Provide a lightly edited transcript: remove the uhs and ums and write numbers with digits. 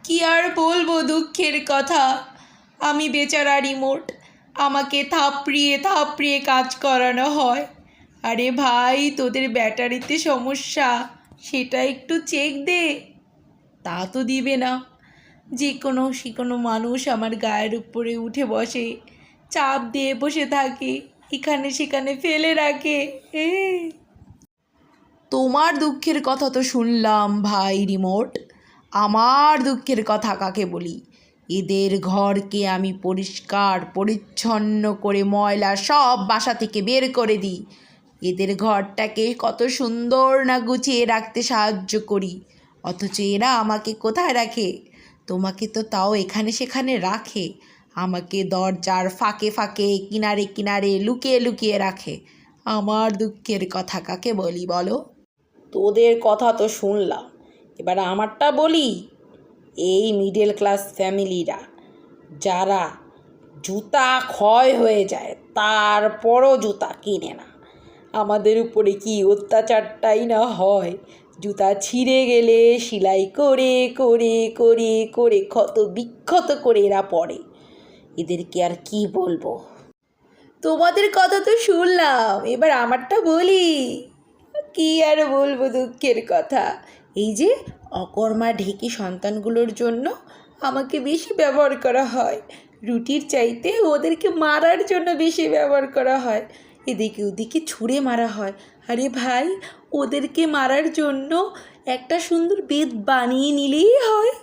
কি আর বলবো দুঃখের কথা। আমি বেচারা রিমোট, আমাকে থাপড়িয়ে থাপড়িয়ে কাজ করানো হয়। আরে ভাই, তোদের ব্যাটারিতে সমস্যা, সেটা একটু চেক দে। তা তো দিবে না। যে কোনো মানুষ আমার গায়ের উপরে উঠে বসে, চাপ দিয়ে বসে থাকে, এখানে সেখানে ফেলে রাখে। এ তোমার দুঃখের কথা তো শুনলাম ভাই রিমোট, আমার দুঃখের কথা কাকে বলি। এদের ঘরকে আমি পরিষ্কার পরিচ্ছন্ন করে ময়লা সব বাসা থেকে বের করে দিই। এদের ঘরটাকে কত সুন্দর না গুছিয়ে রাখতে সাহায্য করি, অথচ এরা আমাকে কোথায় রাখে? তোমাকে তো তাও এখানে সেখানে রাখে, আমাকে দরজার ফাঁকে ফাঁকে কিনারে কিনারে লুকিয়ে লুকিয়ে রাখে। আমার দুঃখের কথা কাকে বলি বলো? তোদের কথা তো শুনলাম, এবার আমারটা বলি। এই মিডল ক্লাস ফ্যামিলিরা যারা জুতা ক্ষয় হয়ে যায় তারপরও জুতা কিনে না, আমাদের উপরে কি অত্যাচারটাই না হয়। জুতা ছিঁড়ে গেলে সেলাই করে করে করে করে ক্ষত বিক্ষত করে এরা পড়ে। এদেরকে আর কি বলবো। তোমাদের কথা তো শুনলাম, এবার আমারটা বলি। কি আর বলবো দুঃখের কথা। এই যে অকর্মা ঢেকি সন্তানগুলোর জন্য আমাকে বেশি ব্যবহার করা হয়, রুটির চাইতে ওদেরকে মারার জন্য বেশি ব্যবহার করা হয়। এদিকে ওদিকে ছুঁড়ে মারা হয়। আরে ভাই, ওদেরকে মারার জন্য একটা সুন্দর বেদ বানিয়ে নিলেই হয়।